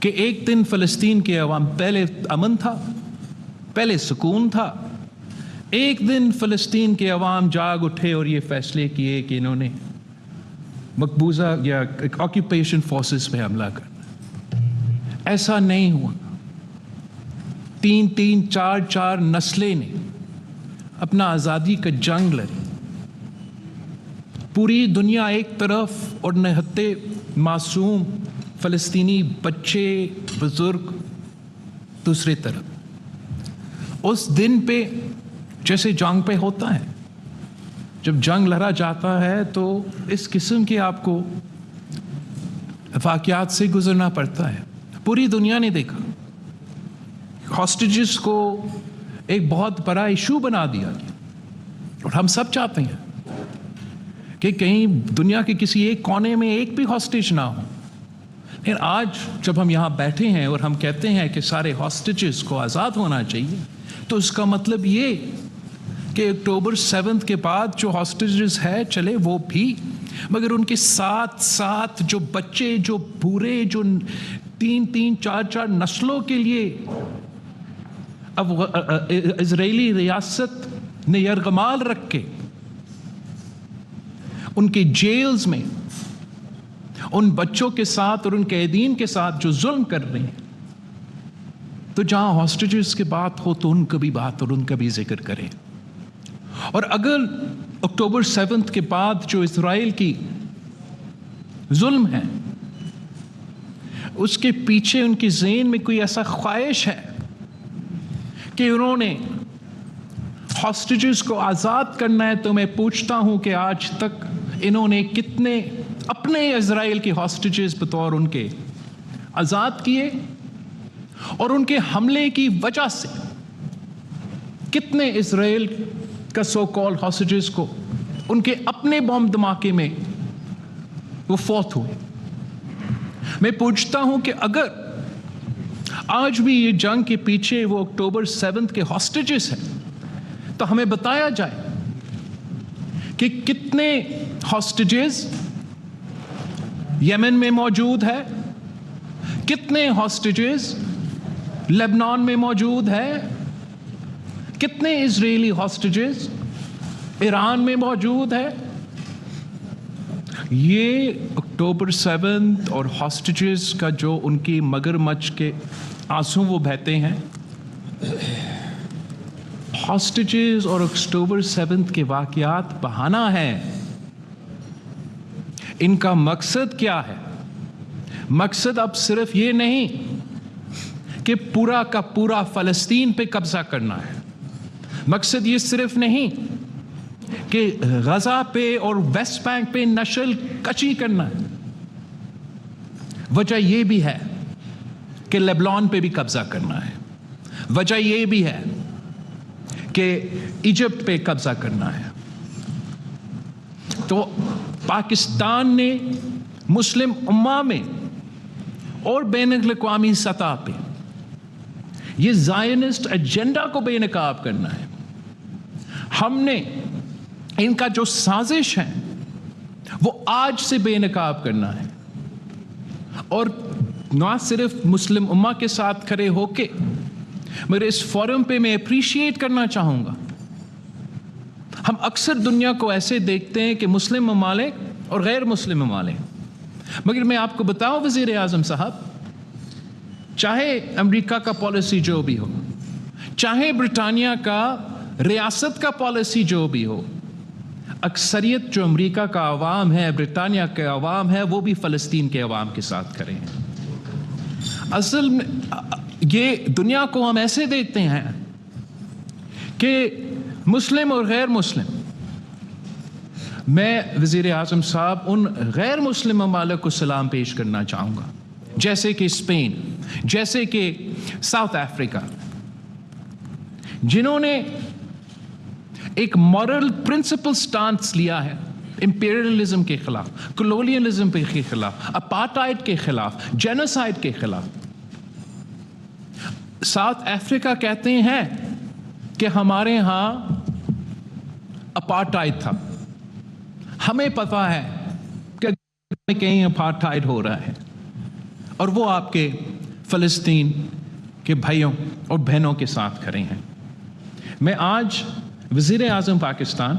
کہ ایک دن فلسطین کے عوام، پہلے امن تھا، پہلے سکون تھا، ایک دن فلسطین کے عوام جاگ اٹھے اور یہ فیصلے کیے کہ انہوں نے مقبوضہ یا آکیوپیشن فورسز پہ حملہ کرنا. ایسا نہیں ہوا. 3 4 نسلیں نے اپنا آزادی کا جنگ لڑی. پوری دنیا ایک طرف اور نہتے معصوم فلسطینی بچے بزرگ دوسری طرف. اس دن پہ جیسے جنگ پہ ہوتا ہے، جب جنگ لڑا جاتا ہے تو اس قسم کے آپ کو واقعات سے گزرنا پڑتا ہے. پوری دنیا نے دیکھا. ہاسٹیجز کو ایک بہت بڑا ایشو بنا دیا گیا، اور ہم سب چاہتے ہیں کہ کہیں دنیا کے کسی ایک کونے میں ایک بھی ہاسٹیج نہ ہو. لیکن آج جب ہم یہاں بیٹھے ہیں اور ہم کہتے ہیں کہ سارے ہاسٹیجز کو آزاد ہونا چاہیے، تو اس کا مطلب یہ کہ اکتوبر 7 کے بعد جو ہاسٹیجز ہے چلے وہ بھی، مگر ان کے ساتھ ساتھ جو بچے، جو بوڑھے، جو 3 4 نسلوں کے لیے اب اسرائیلی ریاست نے یرغمال رکھ کے ان کے جیلز میں ان بچوں کے ساتھ اور ان قیدین کے ساتھ جو ظلم کر رہے ہیں، تو جہاں ہاسٹیجز کی بات ہو تو ان کا بھی بات اور ان کا بھی ذکر کریں. اور اگر اکتوبر 7 کے بعد جو اسرائیل کی ظلم ہے اس کے پیچھے ان کے ذہن میں کوئی ایسا خواہش ہے کہ انہوں نے ہاسٹیجز کو آزاد کرنا ہے، تو میں پوچھتا ہوں کہ آج تک انہوں نے کتنے اپنے اسرائیل کے ہاسٹیجز بطور ان کے آزاد کیے، اور ان کے حملے کی وجہ سے کتنے اسرائیل کا سو کال ہاسٹیجز کو ان کے اپنے بم دھماکے میں وہ فوت ہوئے. میں پوچھتا ہوں کہ اگر آج بھی یہ جنگ کے پیچھے وہ اکتوبر 7 کے ہاسٹیجز ہیں، تو ہمیں بتایا جائے کہ کتنے ہاسٹیجز یمن میں موجود ہے، کتنے ہاسٹیجز لیبنان میں موجود ہے، کتنے اسرائیلی ہاسٹیجز ایران میں موجود ہے. یہ اکتوبر 7 اور ہاسٹیجز کا جو ان کی مگرمچھ کے آنسو وہ بہتے ہیں، ہاسٹیجز اور اکتوبر 7 کے واقعات بہانہ ہے. ان کا مقصد کیا ہے؟ مقصد اب صرف یہ نہیں کہ پورا کا پورا فلسطین پہ قبضہ کرنا ہے. مقصد یہ صرف نہیں کہ غزہ پہ اور ویسٹ بینک پہ نسل کشی کرنا ہے. وجہ یہ بھی ہے کہ لیبنان پہ بھی قبضہ کرنا ہے. وجہ یہ بھی ہے کہ ایجپٹ پہ قبضہ کرنا ہے. تو پاکستان نے مسلم امہ میں اور بین الاقوامی سطح پہ یہ زائنسٹ ایجنڈا کو بے نقاب کرنا ہے. ہم نے ان کا جو سازش ہے وہ آج سے بے نقاب کرنا ہے، اور نہ صرف مسلم امہ کے ساتھ کھڑے ہو کے، مگر اس فورم پہ میں اپریشیٹ کرنا چاہوں گا. ہم اکثر دنیا کو ایسے دیکھتے ہیں کہ مسلم ممالک اور غیر مسلم ممالک، مگر میں آپ کو بتاؤں وزیر اعظم صاحب، چاہے امریکہ کا پالیسی جو بھی ہو، چاہے برطانیہ کا ریاست کا پالیسی جو بھی ہو، اکثریت جو امریکہ کا عوام ہے، برطانیہ کے عوام ہے، وہ بھی فلسطین کے عوام کے ساتھ کھڑے ہیں. اصل میں یہ دنیا کو ہم ایسے دیکھتے ہیں کہ مسلم اور غیر مسلم. میں وزیر اعظم صاحب ان غیر مسلم ممالک کو سلام پیش کرنا چاہوں گا، جیسے کہ اسپین، جیسے کہ ساؤتھ افریقہ، جنہوں نے ایک مورل پرنسپل سٹانس لیا ہے امپیریلزم کے خلاف، کولونیلزم کے خلاف، اپارٹائڈ کے خلاف، جینوسائڈ کے خلاف. ساؤتھ افریقہ کہتے ہیں کہ ہمارے ہاں اپارٹائڈ تھا، ہمیں پتا ہے کہ کہیں اپارٹائڈ ہو رہا ہے، اور وہ آپ کے فلسطین کے بھائیوں اور بہنوں کے ساتھ کھڑے ہیں۔ میں آج وزیر اعظم پاکستان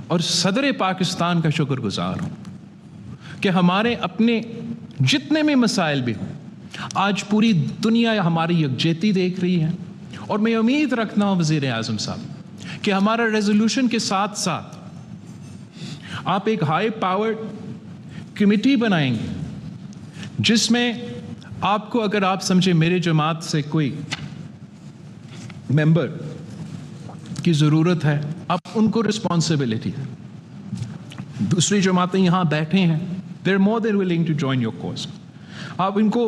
اور صدر پاکستان کا شکر گزار ہوں کہ ہمارے اپنے جتنے بھی مسائل بھی ہوں، آج پوری دنیا ہماری یکجہتی دیکھ رہی ہے، اور میں امید رکھتا ہوں وزیر اعظم صاحب کہ ہمارا ریزولوشن کے ساتھ ساتھ آپ ایک ہائی پاورڈ کمیٹی بنائیں گے جس میں آپ کو، اگر آپ سمجھیں میرے جماعت سے کوئی ممبر کی ضرورت ہے، آپ ان کو رسپانسبلٹی ہے۔ دوسری جماعتیں یہاں بیٹھے ہیں، they're more than willing to join your cause۔ آپ ان کو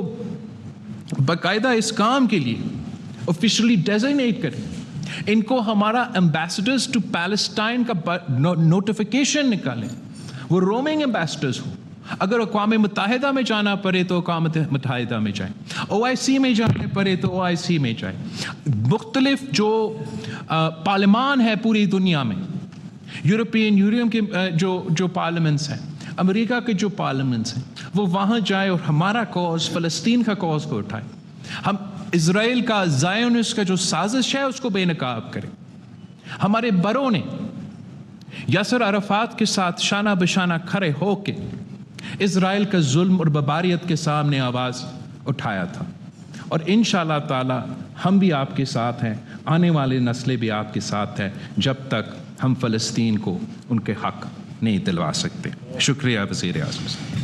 باقاعدہ اس کام کے لیے آفیشلی ڈیزائنیٹ کریں، ان کو ہمارا ایمبیسڈرز ٹو پیلسٹائن کا نوٹیفیکیشن نکالیں، وہ رومنگ ایمبیسڈرز ہوں۔ اگر اقوام متحدہ میں جانا پڑے تو اقوام متحدہ میں جائیں، OIC میں جانے پڑے تو OIC میں جائیں۔ مختلف جو پارلیمان ہے پوری دنیا میں، یورپین یونین کے جو پارلیمنٹس ہیں، امریکہ کے جو پارلیمنٹس ہیں، وہ وہاں جائے اور ہمارا کاز، فلسطین کا کاز کو اٹھائے۔ ہم اسرائیل کا زائونسٹ کا جو سازش ہے اس کو بے نقاب کریں۔ ہمارے بڑوں نے یاسر عرفات کے ساتھ شانہ بشانہ کھڑے ہو کے اسرائیل کا ظلم اور بربریت کے سامنے آواز اٹھایا تھا، اور انشاءاللہ تعالی ہم بھی آپ کے ساتھ ہیں، آنے والے نسلیں بھی آپ کے ساتھ ہیں، جب تک ہم فلسطین کو ان کے حق نہیں دلوا سکتے۔ شکریہ وزیر اعظم صاحب۔